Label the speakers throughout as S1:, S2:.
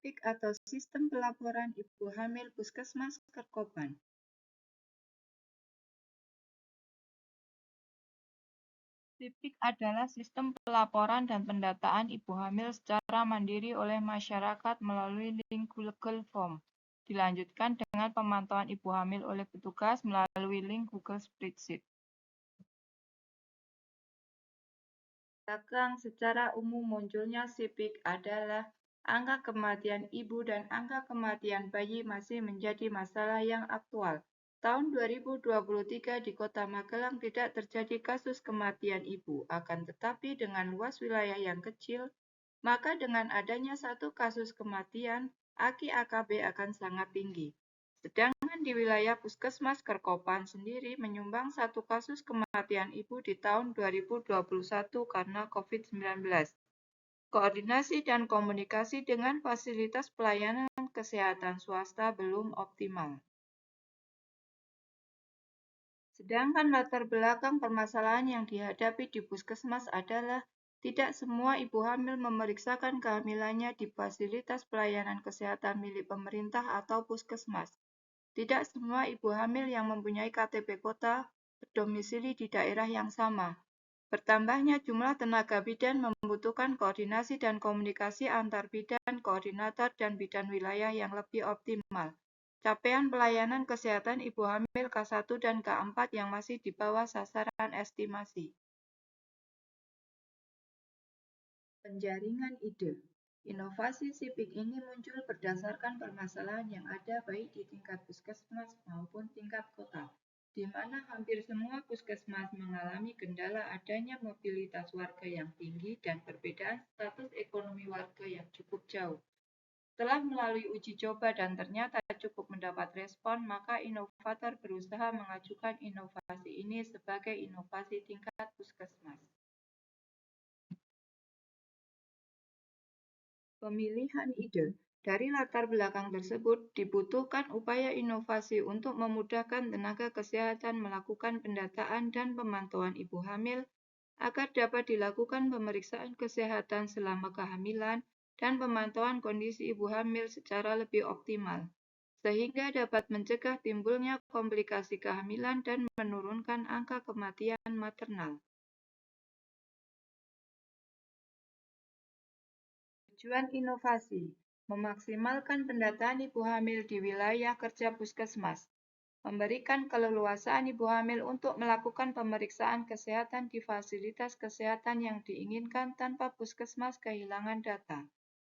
S1: SIPIK atau Sistem Pelaporan Ibu Hamil Puskesmas Kerkopan. SIPIK adalah sistem pelaporan dan pendataan ibu hamil secara mandiri oleh masyarakat melalui link Google Form. Dilanjutkan dengan pemantauan ibu hamil oleh petugas melalui link Google Spreadsheet. Belakang secara umum munculnya SIPIK adalah angka kematian ibu dan angka kematian bayi masih menjadi masalah yang aktual. Tahun 2023 di Kota Magelang tidak terjadi kasus kematian ibu, akan tetapi dengan luas wilayah yang kecil, maka dengan adanya satu kasus kematian, AKI AKB akan sangat tinggi. Sedangkan di wilayah Puskesmas Kerkopan sendiri menyumbang satu kasus kematian ibu di tahun 2021 karena COVID-19. Koordinasi dan komunikasi dengan fasilitas pelayanan kesehatan swasta belum optimal. Sedangkan latar belakang permasalahan yang dihadapi di puskesmas adalah tidak semua ibu hamil memeriksakan kehamilannya di fasilitas pelayanan kesehatan milik pemerintah atau puskesmas. Tidak semua ibu hamil yang mempunyai KTP kota berdomisili di daerah yang sama. Bertambahnya jumlah tenaga bidan membutuhkan koordinasi dan komunikasi antar bidan, koordinator, dan bidan wilayah yang lebih optimal. Capaian pelayanan kesehatan ibu hamil K1 dan K4 yang masih di bawah sasaran estimasi. Penjaringan ide. Inovasi SIPIK ini muncul berdasarkan permasalahan yang ada baik di tingkat puskesmas maupun tingkat kota, di mana hampir semua puskesmas mengalami kendala adanya mobilitas warga yang tinggi dan perbedaan status ekonomi warga yang cukup jauh. Setelah melalui uji coba dan ternyata cukup mendapat respon, maka inovator berusaha mengajukan inovasi ini sebagai inovasi tingkat puskesmas. Pemilihan ide. Dari latar belakang tersebut, dibutuhkan upaya inovasi untuk memudahkan tenaga kesehatan melakukan pendataan dan pemantauan ibu hamil agar dapat dilakukan pemeriksaan kesehatan selama kehamilan dan pemantauan kondisi ibu hamil secara lebih optimal, sehingga dapat mencegah timbulnya komplikasi kehamilan dan menurunkan angka kematian maternal. Tujuan inovasi, memaksimalkan pendataan ibu hamil di wilayah kerja puskesmas, memberikan keleluasaan ibu hamil untuk melakukan pemeriksaan kesehatan di fasilitas kesehatan yang diinginkan tanpa puskesmas kehilangan data,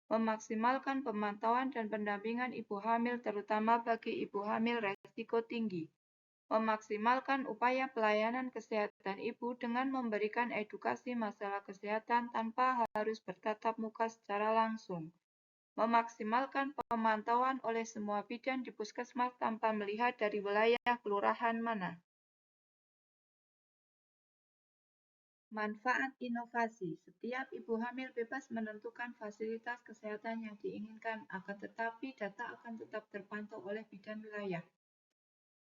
S1: memaksimalkan pemantauan dan pendampingan ibu hamil terutama bagi ibu hamil resiko tinggi, memaksimalkan upaya pelayanan kesehatan ibu dengan memberikan edukasi masalah kesehatan tanpa harus bertatap muka secara langsung, memaksimalkan pemantauan oleh semua bidan di puskesmas tanpa melihat dari wilayah kelurahan mana. Manfaat inovasi. Setiap ibu hamil bebas menentukan fasilitas kesehatan yang diinginkan, akan tetapi data akan tetap terpantau oleh bidan wilayah.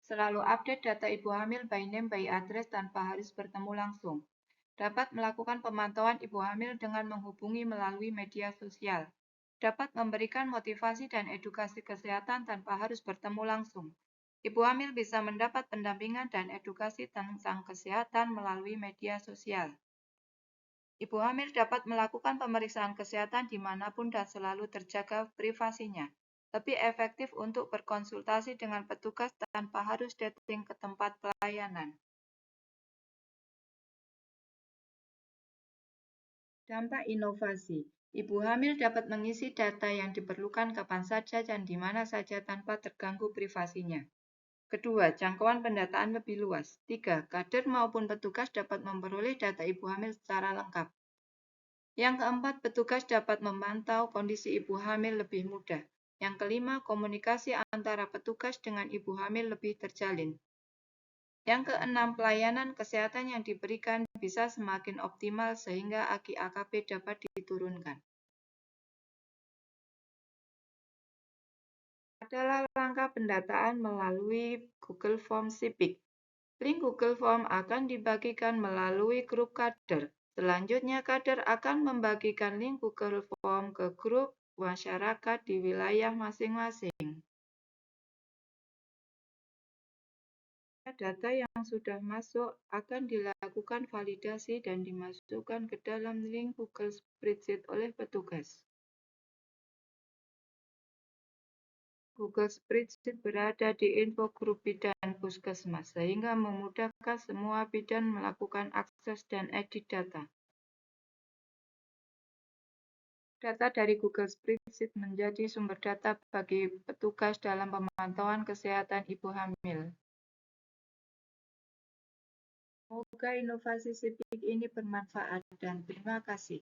S1: Selalu update data ibu hamil by name by address tanpa harus bertemu langsung. Dapat melakukan pemantauan ibu hamil dengan menghubungi melalui media sosial. Dapat memberikan motivasi dan edukasi kesehatan tanpa harus bertemu langsung. Ibu hamil bisa mendapat pendampingan dan edukasi tentang kesehatan melalui media sosial. Ibu hamil dapat melakukan pemeriksaan kesehatan dimanapun dan selalu terjaga privasinya. Lebih efektif untuk berkonsultasi dengan petugas tanpa harus datang ke tempat pelayanan. Dampak inovasi. Ibu hamil dapat mengisi data yang diperlukan kapan saja dan di mana saja tanpa terganggu privasinya. Kedua, jangkauan pendataan lebih luas. 3. Kader maupun petugas dapat memperoleh data ibu hamil secara lengkap. Yang keempat, petugas dapat memantau kondisi ibu hamil lebih mudah. Yang kelima, komunikasi antara petugas dengan ibu hamil lebih terjalin. Yang keenam, pelayanan kesehatan yang diberikan bisa semakin optimal sehingga AKI AKP dapat diturunkan. Adalah langkah pendataan melalui Google Form SIPIK. Link Google Form akan dibagikan melalui grup kader. Selanjutnya, kader akan membagikan link Google Form ke grup masyarakat di wilayah masing-masing. Data yang sudah masuk akan dilakukan validasi dan dimasukkan ke dalam link Google Spreadsheet oleh petugas. Google Spreadsheet berada di info grup bidan puskesmas, sehingga memudahkan semua bidan melakukan akses dan edit data. Data dari Google Spreadsheet menjadi sumber data bagi petugas dalam pemantauan kesehatan ibu hamil. Semoga inovasi Sipik ini bermanfaat dan terima kasih.